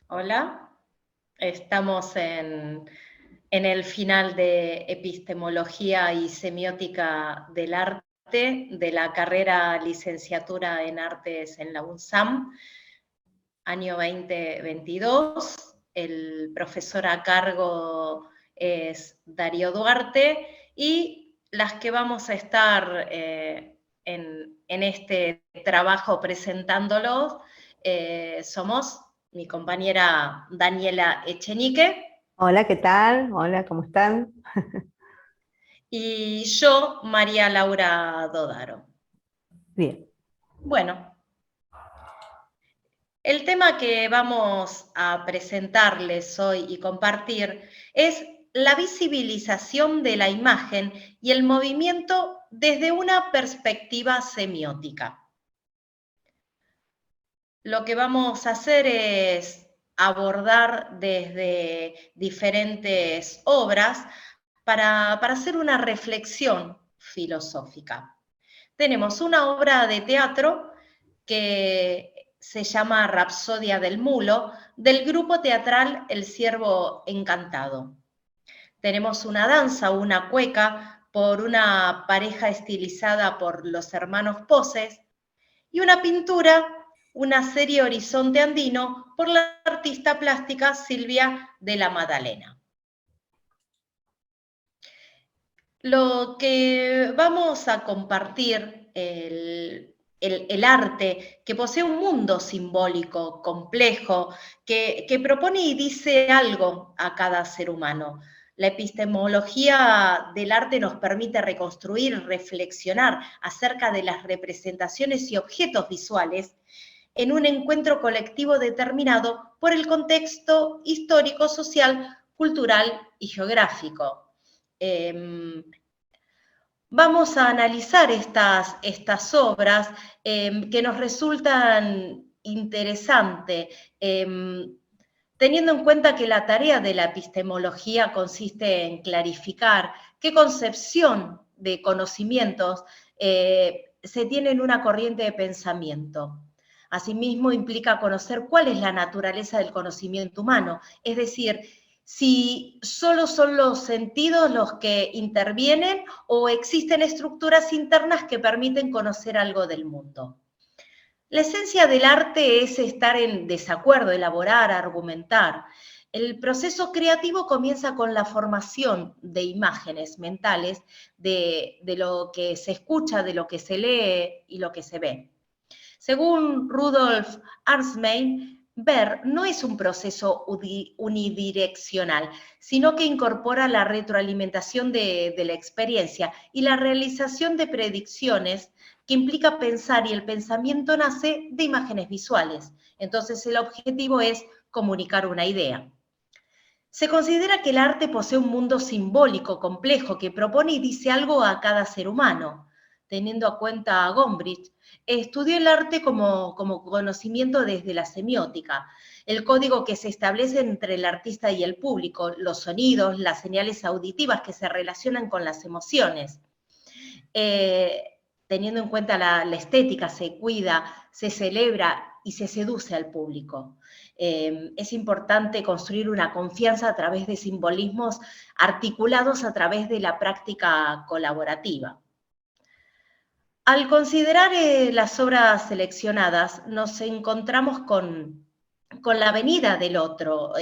Hola, estamos en el final de Epistemología y Semiótica del Arte de la carrera Licenciatura en Artes en la UNSAM, año 2022. El profesor a cargo es Darío Duarte y las que vamos a estar en este trabajo presentándolos somos mi compañera Daniela Echenique Hola, ¿qué tal? Hola, ¿cómo están? y yo, María Laura Dodaro. Bien. Bueno, el tema que vamos a presentarles hoy y compartir es la visibilización de la imagen y el movimiento desde una perspectiva semiótica. Lo que vamos a hacer es abordar desde diferentes obras para hacer una reflexión filosófica. Tenemos una obra de teatro que se llama Rapsodia del Mulo, del grupo teatral El Ciervo Encantado. Tenemos una danza, una cueca, por una pareja estilizada por los hermanos Poses, y una pintura, una serie Horizonte Andino, por la artista plástica Silvia de la Madalena. Lo que vamos a compartir, el arte, que posee un mundo simbólico complejo, que propone y dice algo a cada ser humano. La epistemología del arte nos permite reconstruir, reflexionar acerca de las representaciones y objetos visuales en un encuentro colectivo determinado por el contexto histórico, social, cultural y geográfico. Eh, Vamos a analizar estas obras que nos resultan interesantes, teniendo en cuenta que la tarea de la epistemología consiste en clarificar qué concepción de conocimientos se tiene en una corriente de pensamiento. Asimismo, implica conocer cuál es la naturaleza del conocimiento humano, es decir, si solo son los sentidos los que intervienen o existen estructuras internas que permiten conocer algo del mundo. La esencia del arte es estar en desacuerdo, elaborar, argumentar. El proceso creativo comienza con la formación de imágenes mentales de lo que se escucha, de lo que se lee y lo que se ve. Según Rudolf Arnsmein, ver no es un proceso unidireccional, sino que incorpora la retroalimentación de la experiencia y la realización de predicciones que implica pensar, y el pensamiento nace de imágenes visuales. Entonces el objetivo es comunicar una idea. Se considera que el arte posee un mundo simbólico complejo que propone y dice algo a cada ser humano. Teniendo a cuenta a Gombrich, estudió el arte como conocimiento desde la semiótica, el código que se establece entre el artista y el público, los sonidos, las señales auditivas que se relacionan con las emociones. Eh, Teniendo en cuenta la estética, se cuida, se celebra y se seduce al público. Es importante construir una confianza a través de simbolismos articulados a través de la práctica colaborativa. Al considerar las obras seleccionadas, nos encontramos con la venida del otro,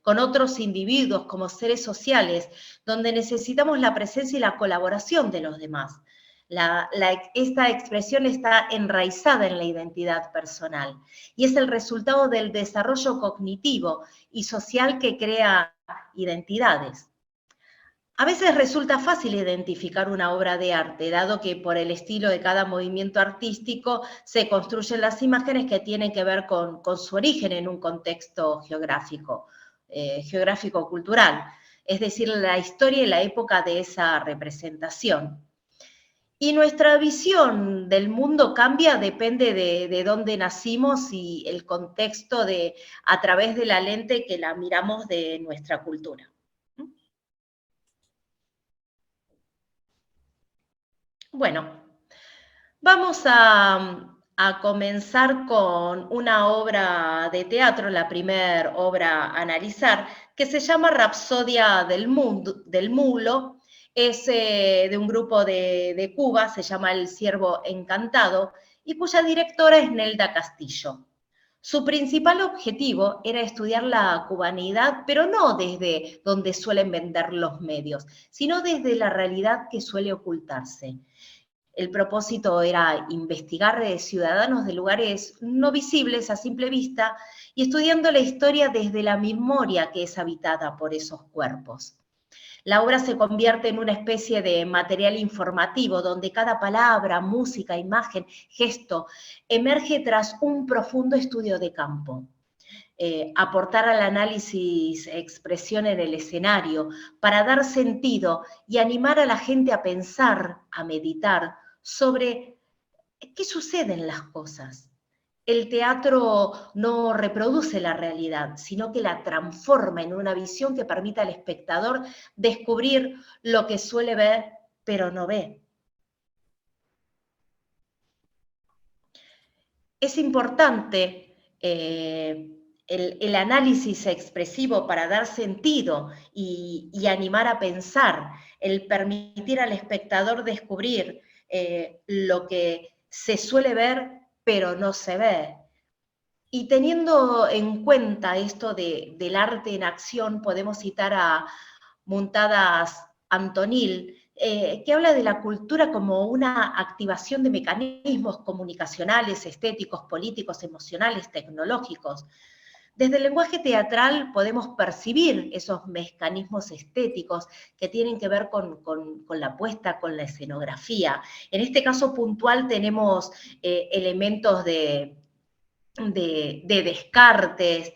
con otros individuos como seres sociales, donde necesitamos la presencia y la colaboración de los demás. Esta expresión está enraizada en la identidad personal y es el resultado del desarrollo cognitivo y social que crea identidades. A veces resulta fácil identificar una obra de arte, dado que por el estilo de cada movimiento artístico se construyen las imágenes que tienen que ver con su origen en un contexto geográfico, geográfico-cultural, es decir, la historia y la época de esa representación. Y nuestra visión del mundo cambia, depende de dónde nacimos y el contexto a través de la lente que la miramos de nuestra cultura. Bueno, vamos a comenzar con una obra de teatro, la primera obra a analizar, que se llama Rapsodia del Mulo. Es de un grupo de Cuba, se llama El Ciervo Encantado, y cuya directora es Nelda Castillo. Su principal objetivo era estudiar la cubanidad, pero no desde donde suelen vender los medios, sino desde la realidad que suele ocultarse. El propósito era investigar ciudadanos de lugares no visibles a simple vista y estudiando la historia desde la memoria que es habitada por esos cuerpos. La obra se convierte en una especie de material informativo donde cada palabra, música, imagen, gesto emerge tras un profundo estudio de campo. Aportar al análisis expresión en el escenario para dar sentido y animar a la gente a pensar, a meditar sobre qué sucede en las cosas. El teatro no reproduce la realidad, sino que la transforma en una visión que permita al espectador descubrir lo que suele ver, pero no ve. Es importante el análisis expresivo para dar sentido y animar a pensar, el permitir al espectador descubrir lo que se suele ver, pero no se ve. Y teniendo en cuenta esto del arte en acción, podemos citar a Muntadas Antonil, que habla de la cultura como una activación de mecanismos comunicacionales, estéticos, políticos, emocionales, tecnológicos. Desde el lenguaje teatral podemos percibir esos mecanismos estéticos que tienen que ver con la puesta, con la escenografía. En este caso puntual tenemos elementos de Descartes.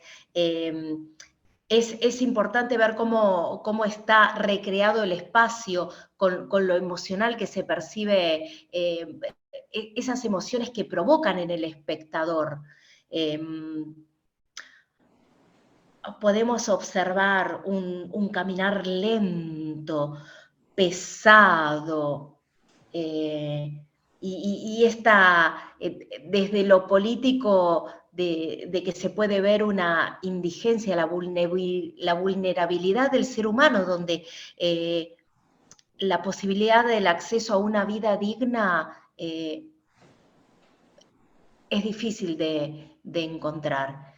Es importante ver cómo está recreado el espacio con lo emocional que se percibe, esas emociones que provocan en el espectador. Podemos observar un caminar lento, pesado, y desde lo político de que se puede ver una indigencia, la vulnerabilidad del ser humano, donde la posibilidad del acceso a una vida digna es difícil de encontrar.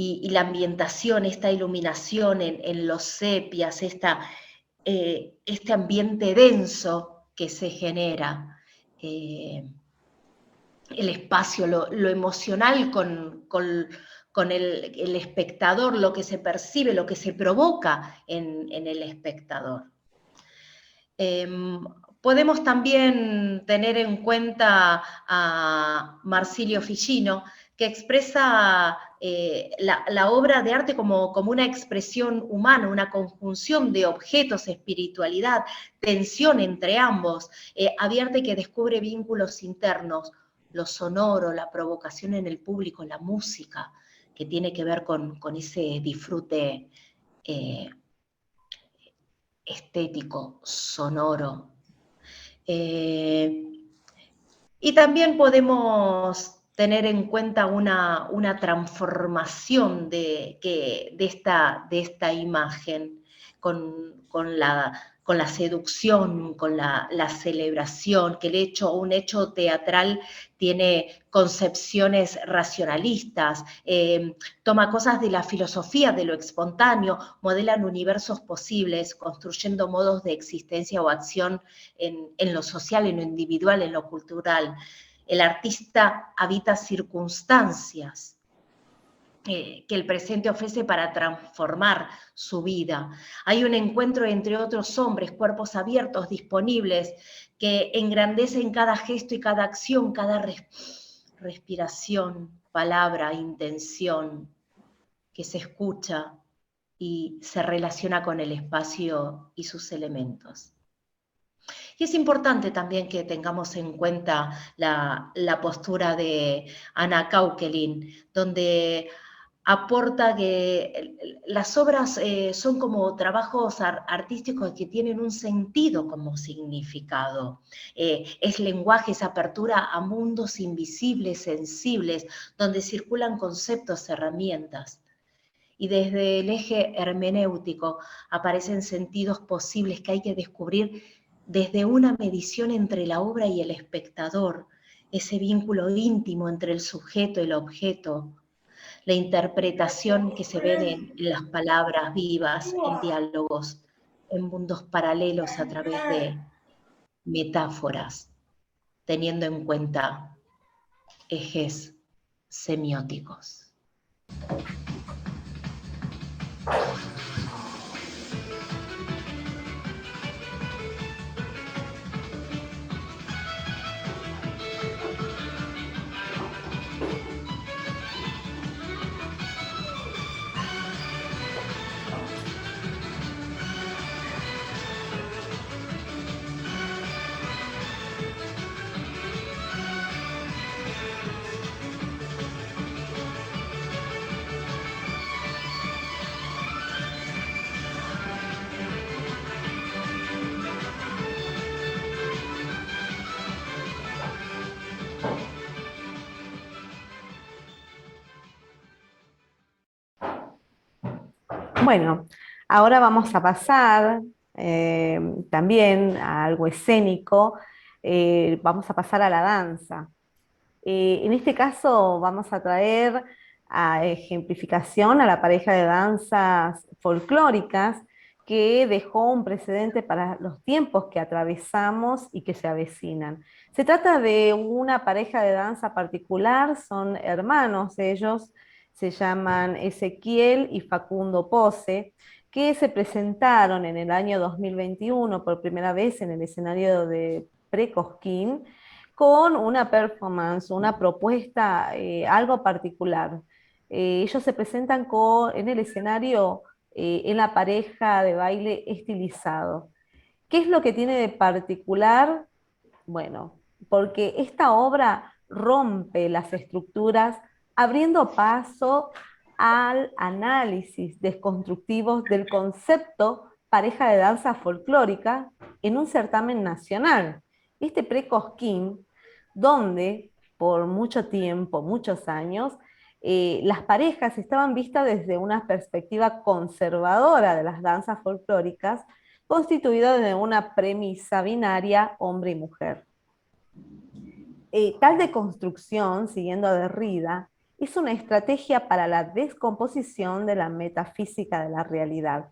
Y la ambientación, esta iluminación en los sepias, este ambiente denso que se genera, el espacio, lo emocional con el espectador, lo que se percibe, lo que se provoca en el espectador. Podemos también tener en cuenta a Marsilio Ficino, que expresa la obra de arte como una expresión humana, una conjunción de objetos, espiritualidad, tensión entre ambos, advierte que descubre vínculos internos, lo sonoro, la provocación en el público, la música, que tiene que ver con ese disfrute estético, sonoro. Y también podemos tener en cuenta una transformación de esta imagen con la seducción, con la celebración, que un hecho teatral tiene concepciones racionalistas, toma cosas de la filosofía, de lo espontáneo, modelan universos posibles, construyendo modos de existencia o acción en lo social, en lo individual, en lo cultural. El artista habita circunstancias que el presente ofrece para transformar su vida. Hay un encuentro entre otros hombres, cuerpos abiertos, disponibles, que engrandecen cada gesto y cada acción, cada respiración, palabra, intención, que se escucha y se relaciona con el espacio y sus elementos. Y es importante también que tengamos en cuenta la postura de Anna Kaukelin, donde aporta que las obras son como trabajos artísticos que tienen un sentido como significado. Es lenguaje, es apertura a mundos invisibles, sensibles, donde circulan conceptos, herramientas. Y desde el eje hermenéutico aparecen sentidos posibles que hay que descubrir desde una medición entre la obra y el espectador, ese vínculo íntimo entre el sujeto y el objeto, la interpretación que se ven en las palabras vivas, en diálogos, en mundos paralelos a través de metáforas, teniendo en cuenta ejes semióticos. Bueno, ahora vamos a pasar también a algo escénico. Vamos a pasar a la danza. En este caso vamos a traer a ejemplificación a la pareja de danzas folclóricas que dejó un precedente para los tiempos que atravesamos y que se avecinan. Se trata de una pareja de danza particular, son hermanos ellos, se llaman Ezequiel y Facundo Pose, que se presentaron en el año 2021 por primera vez en el escenario de Pre-Cosquín, con una performance, una propuesta algo particular. Ellos se presentan en el escenario en la pareja de baile estilizado. ¿Qué es lo que tiene de particular? Bueno, porque esta obra rompe las estructuras, abriendo paso al análisis desconstructivo del concepto pareja de danza folclórica en un certamen nacional. Este Pre-Cosquín, donde por mucho tiempo, muchos años, las parejas estaban vistas desde una perspectiva conservadora de las danzas folclóricas, constituida de una premisa binaria hombre y mujer. Tal deconstrucción, siguiendo a Derrida, es una estrategia para la descomposición de la metafísica de la realidad.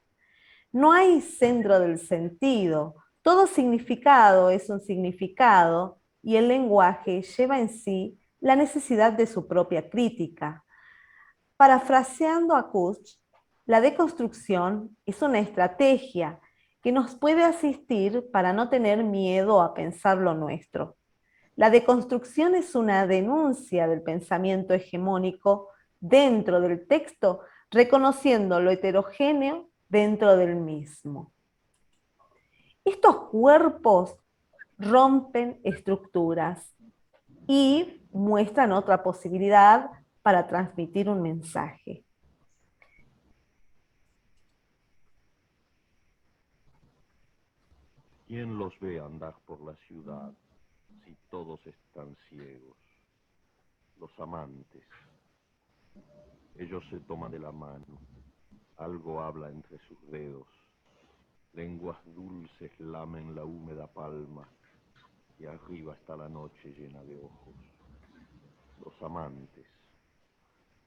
No hay centro del sentido, todo significado es un significado y el lenguaje lleva en sí la necesidad de su propia crítica. Parafraseando a Kusch, la deconstrucción es una estrategia que nos puede asistir para no tener miedo a pensar lo nuestro. La deconstrucción es una denuncia del pensamiento hegemónico dentro del texto, reconociendo lo heterogéneo dentro del mismo. Estos cuerpos rompen estructuras y muestran otra posibilidad para transmitir un mensaje. ¿Quién los ve andar por la ciudad si todos están ciegos? Los amantes. Ellos se toman de la mano, algo habla entre sus dedos, lenguas dulces lamen la húmeda palma y arriba está la noche llena de ojos. Los amantes.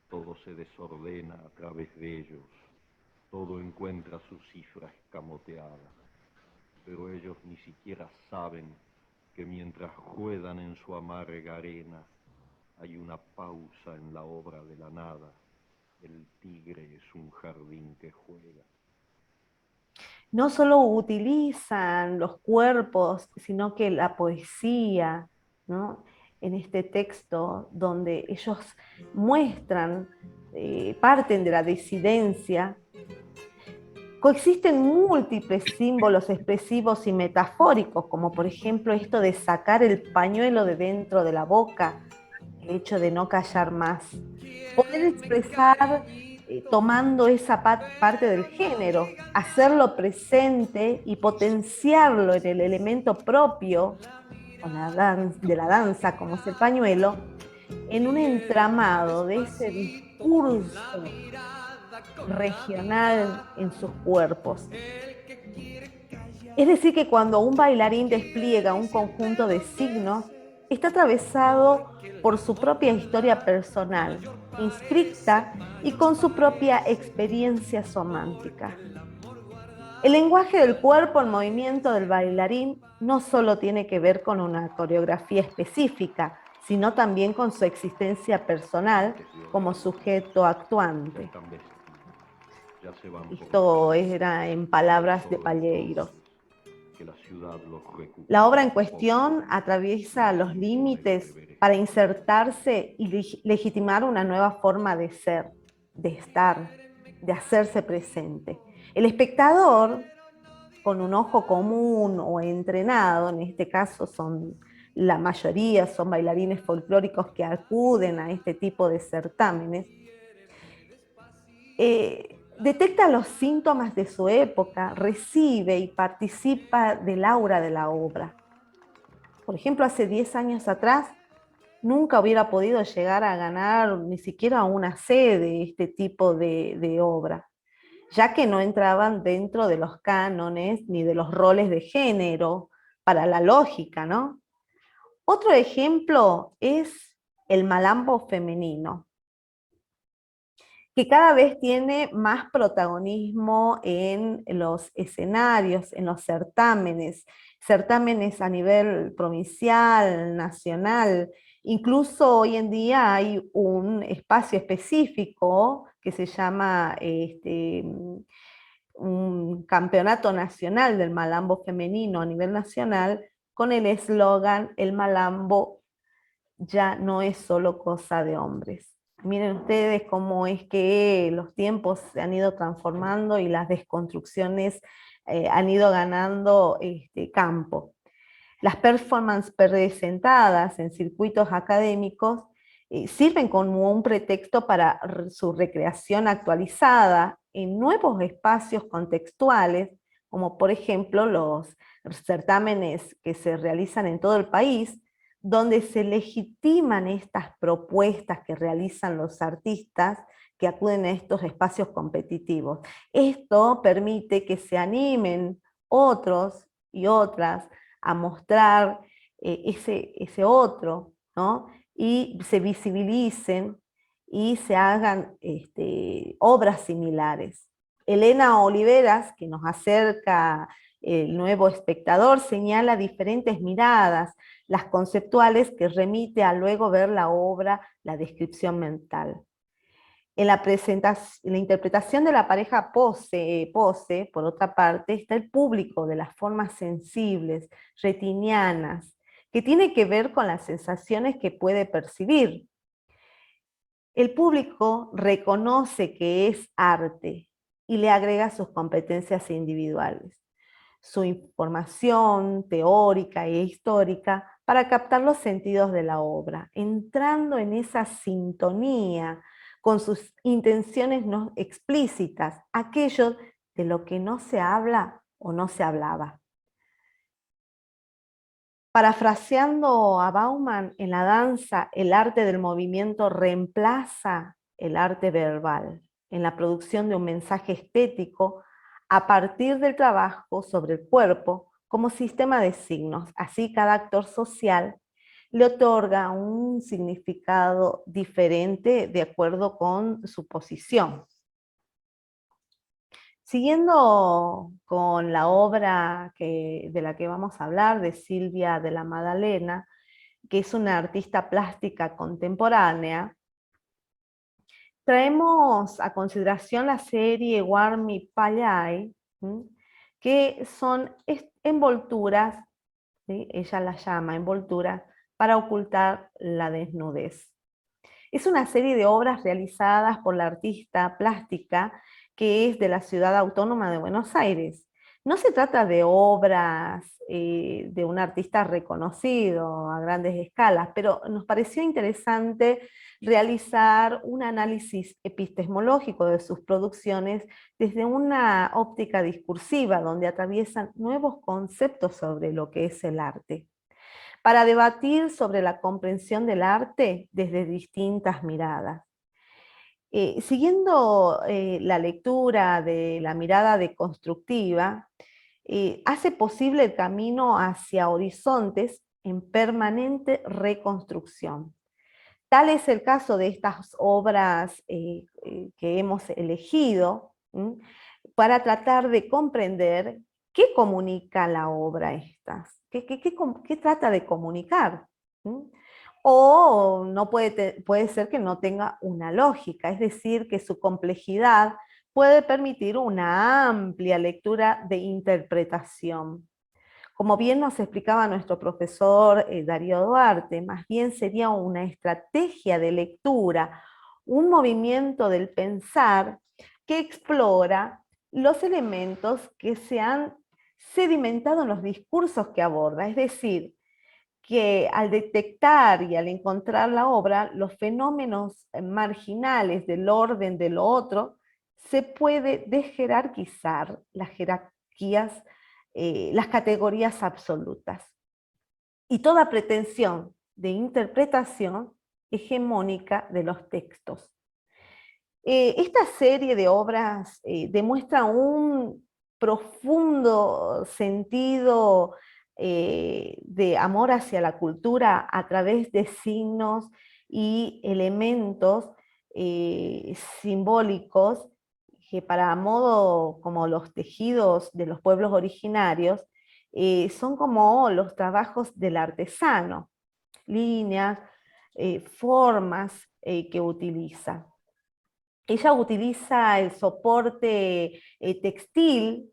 Todo se desordena a través de ellos, todo encuentra su cifra escamoteada, pero ellos ni siquiera saben que mientras ruedan en su amarga arena, hay una pausa en la obra de la nada. El tigre es un jardín que juega. No solo utilizan los cuerpos, sino que la poesía, ¿no? En este texto donde ellos muestran, parten de la disidencia, coexisten múltiples símbolos expresivos y metafóricos, como por ejemplo esto de sacar el pañuelo de dentro de la boca, el hecho de no callar más. Poder expresar tomando esa parte del género, hacerlo presente y potenciarlo en el elemento propio de la danza, como es el pañuelo, en un entramado de ese discurso regional en sus cuerpos. Es decir, que cuando un bailarín despliega un conjunto de signos, está atravesado por su propia historia personal, inscripta y con su propia experiencia somántica. El lenguaje del cuerpo en movimiento del bailarín no solo tiene que ver con una coreografía específica, sino también con su existencia personal como sujeto actuante. Esto era en palabras de Palleiro. La obra en cuestión atraviesa los límites para insertarse y legitimar una nueva forma de ser, de estar, de hacerse presente. El espectador, con un ojo común o entrenado, en este caso la mayoría son bailarines folclóricos que acuden a este tipo de certámenes, detecta los síntomas de su época, recibe y participa del aura de la obra. Por ejemplo, hace 10 años atrás, nunca hubiera podido llegar a ganar ni siquiera una sede este tipo de obra, ya que no entraban dentro de los cánones ni de los roles de género para la lógica, ¿no? Otro ejemplo es el malambo femenino, que cada vez tiene más protagonismo en los escenarios, en los certámenes a nivel provincial, nacional. Incluso hoy en día hay un espacio específico que se llama un campeonato nacional del malambo femenino a nivel nacional, con el eslogan: el malambo ya no es solo cosa de hombres. Miren ustedes cómo es que los tiempos se han ido transformando y las desconstrucciones han ido ganando campo. Las performances presentadas en circuitos académicos sirven como un pretexto para su recreación actualizada en nuevos espacios contextuales, como por ejemplo los certámenes que se realizan en todo el país, donde se legitiman estas propuestas que realizan los artistas que acuden a estos espacios competitivos. Esto permite que se animen otros y otras a mostrar ese otro, ¿no? Y se visibilicen y se hagan obras similares. Elena Oliveras, que nos acerca el nuevo espectador, señala diferentes miradas, las conceptuales que remite a luego ver la obra, la descripción mental. En la interpretación de la pareja pose, por otra parte, está el público de las formas sensibles, retinianas, que tiene que ver con las sensaciones que puede percibir. El público reconoce que es arte y le agrega sus competencias individuales, su información teórica e histórica para captar los sentidos de la obra, entrando en esa sintonía con sus intenciones no explícitas, aquello de lo que no se habla o no se hablaba. Parafraseando a Bauman, en la danza, el arte del movimiento reemplaza el arte verbal en la producción de un mensaje estético a partir del trabajo sobre el cuerpo como sistema de signos. Así, cada actor social le otorga un significado diferente de acuerdo con su posición. Siguiendo con la obra de la que vamos a hablar, de Silvia de la Maddalena, que es una artista plástica contemporánea, traemos a consideración la serie Warmi Pallai, que son envolturas, ¿sí? Ella las llama envolturas para ocultar la desnudez. Es una serie de obras realizadas por la artista plástica que es de la Ciudad Autónoma de Buenos Aires. No se trata de obras de un artista reconocido a grandes escalas, pero nos pareció interesante realizar un análisis epistemológico de sus producciones desde una óptica discursiva, donde atraviesan nuevos conceptos sobre lo que es el arte, para debatir sobre la comprensión del arte desde distintas miradas. Siguiendo la lectura de la mirada deconstructiva, hace posible el camino hacia horizontes en permanente reconstrucción. Tal es el caso de estas obras que hemos elegido, para tratar de comprender qué comunica la obra estas, qué trata de comunicar. O no puede ser que no tenga una lógica, es decir, que su complejidad puede permitir una amplia lectura de interpretación. Como bien nos explicaba nuestro profesor Darío Duarte, más bien sería una estrategia de lectura, un movimiento del pensar que explora los elementos que se han sedimentado en los discursos que aborda, es decir, que al detectar y al encontrar la obra, los fenómenos marginales del orden de lo otro, se puede desjerarquizar las jerarquías, las categorías absolutas. Y toda pretensión de interpretación hegemónica de los textos. Esta serie de obras demuestra un profundo sentido de amor hacia la cultura a través de signos y elementos simbólicos que, para modo como los tejidos de los pueblos originarios, son como los trabajos del artesano, líneas, formas que utiliza. Ella utiliza el soporte textil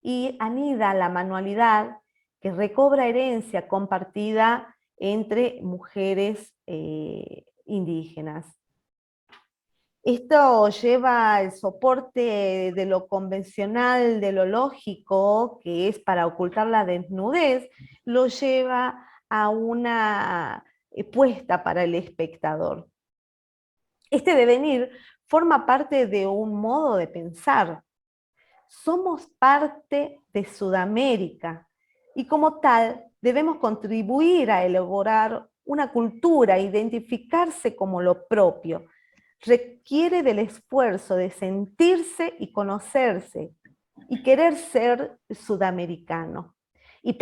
y anida la manualidad que recobra herencia compartida entre mujeres indígenas. Esto lleva el soporte de lo convencional, de lo lógico, que es para ocultar la desnudez, lo lleva a una puesta para el espectador. Este devenir forma parte de un modo de pensar. Somos parte de Sudamérica y como tal debemos contribuir a elaborar una cultura, identificarse como lo propio. Requiere del esfuerzo de sentirse y conocerse y querer ser sudamericano. Y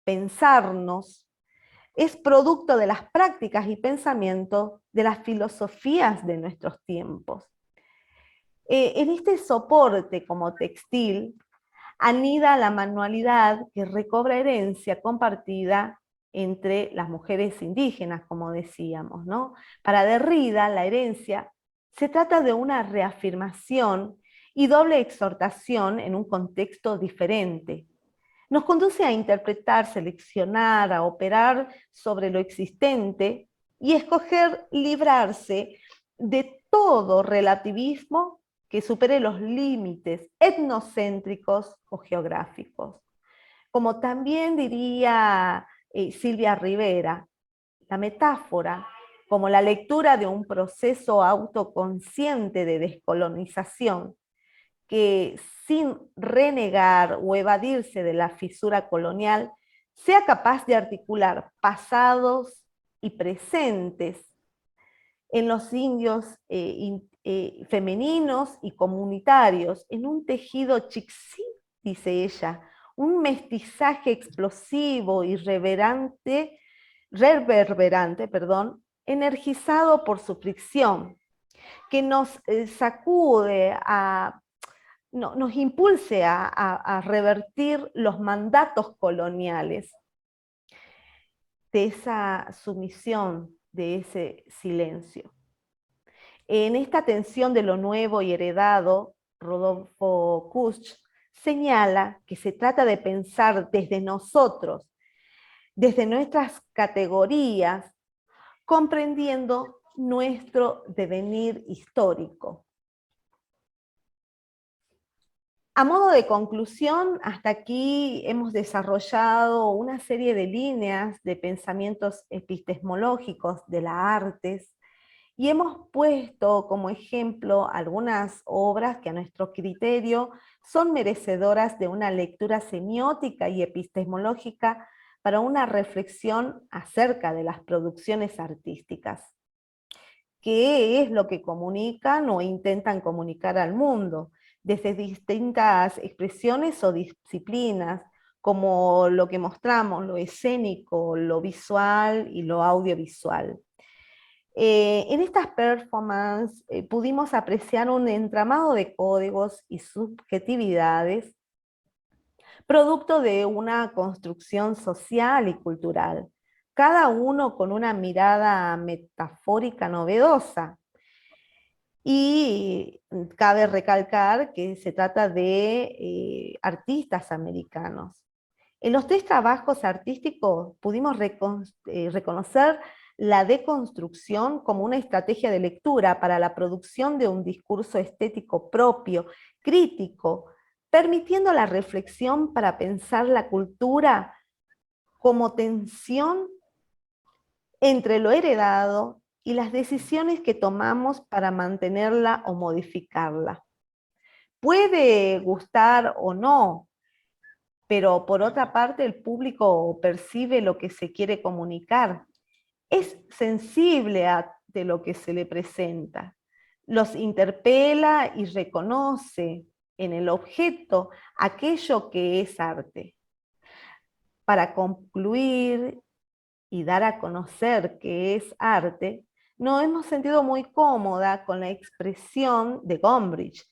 pensarnos, es producto de las prácticas y pensamientos de las filosofías de nuestros tiempos. En este soporte como textil anida la manualidad que recobra herencia compartida entre las mujeres indígenas, como decíamos, ¿no? Para Derrida, la herencia se trata de una reafirmación y doble exhortación en un contexto diferente. Nos conduce a interpretar, seleccionar, a operar sobre lo existente y escoger librarse de todo relativismo que supere los límites etnocéntricos o geográficos. Como también diría Silvia Rivera, la metáfora, como la lectura de un proceso autoconsciente de descolonización, que sin renegar o evadirse de la fisura colonial, sea capaz de articular pasados y presentes en los indios femeninos y comunitarios, en un tejido chixí, dice ella, un mestizaje explosivo y reverberante, energizado por su fricción, que nos sacude nos impulse a revertir los mandatos coloniales de esa sumisión, de ese silencio. En esta tensión de lo nuevo y heredado, Rodolfo Kusch señala que se trata de pensar desde nosotros, desde nuestras categorías, comprendiendo nuestro devenir histórico. A modo de conclusión, hasta aquí hemos desarrollado una serie de líneas de pensamientos epistemológicos de las artes y hemos puesto como ejemplo algunas obras que a nuestro criterio son merecedoras de una lectura semiótica y epistemológica para una reflexión acerca de las producciones artísticas. ¿Qué es lo que comunican o intentan comunicar al mundo? Desde distintas expresiones o disciplinas, como lo que mostramos, lo escénico, lo visual y lo audiovisual. En estas performances pudimos apreciar un entramado de códigos y subjetividades, producto de una construcción social y cultural, cada uno con una mirada metafórica novedosa. Y cabe recalcar que se trata de artistas americanos. En los 3 trabajos artísticos pudimos reconocer la deconstrucción como una estrategia de lectura para la producción de un discurso estético propio, crítico, permitiendo la reflexión para pensar la cultura como tensión entre lo heredado y las decisiones que tomamos para mantenerla o modificarla. Puede gustar o no, pero por otra parte el público percibe lo que se quiere comunicar. Es sensible ante lo que se le presenta. Los interpela y reconoce en el objeto aquello que es arte. Para concluir y dar a conocer que es arte, nos hemos sentido muy cómoda con la expresión de Gombrich,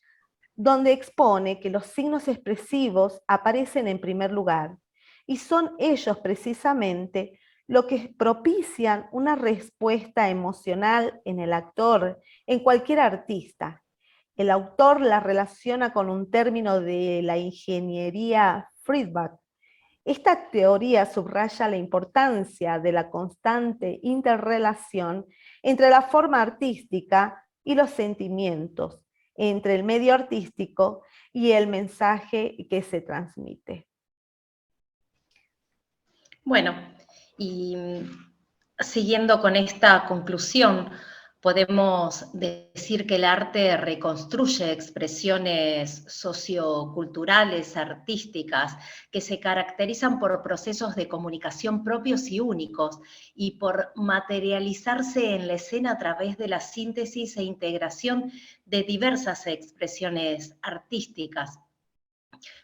donde expone que los signos expresivos aparecen en primer lugar, y son ellos precisamente lo que propician una respuesta emocional en el actor, en cualquier artista. El autor la relaciona con un término de la ingeniería Friedbach. Esta teoría subraya la importancia de la constante interrelación entre la forma artística y los sentimientos, entre el medio artístico y el mensaje que se transmite. Bueno, y siguiendo con esta conclusión, podemos decir que el arte reconstruye expresiones socioculturales, artísticas, que se caracterizan por procesos de comunicación propios y únicos, y por materializarse en la escena a través de la síntesis e integración de diversas expresiones artísticas.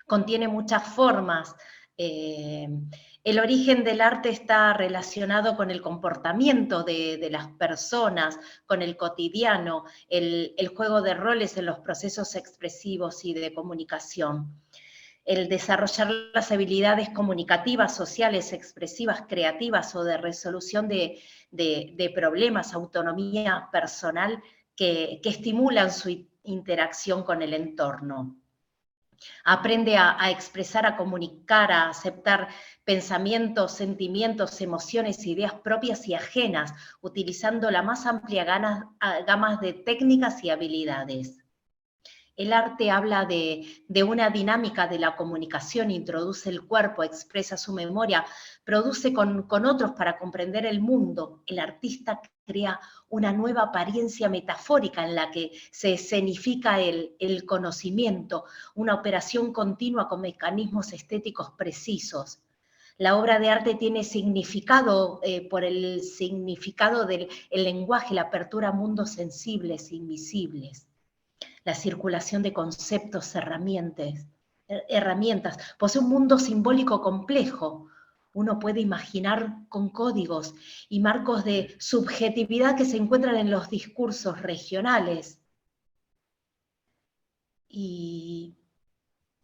Contiene muchas formas. El origen del arte está relacionado con el comportamiento de las personas, con el cotidiano, el juego de roles en los procesos expresivos y de comunicación. El desarrollar las habilidades comunicativas, sociales, expresivas, creativas o de resolución de problemas, autonomía personal que estimulan su interacción con el entorno. Aprende a expresar, a comunicar, a aceptar pensamientos, sentimientos, emociones, ideas propias y ajenas, utilizando la más amplia gama de técnicas y habilidades. El arte habla de una dinámica de la comunicación, introduce el cuerpo, expresa su memoria, produce con otros para comprender el mundo. El artista crea una nueva apariencia metafórica en la que se escenifica el conocimiento, una operación continua con mecanismos estéticos precisos. La obra de arte tiene significado por el significado del lenguaje, la apertura a mundos sensibles, invisibles. La circulación de conceptos, herramientas, posee un mundo simbólico complejo. Uno puede imaginar con códigos y marcos de subjetividad que se encuentran en los discursos regionales. Y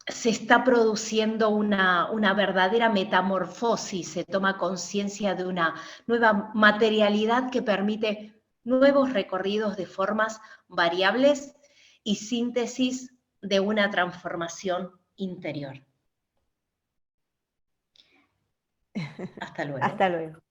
se está produciendo una verdadera metamorfosis, se toma conciencia de una nueva materialidad que permite nuevos recorridos de formas variables y síntesis de una transformación interior. Hasta luego. Hasta luego.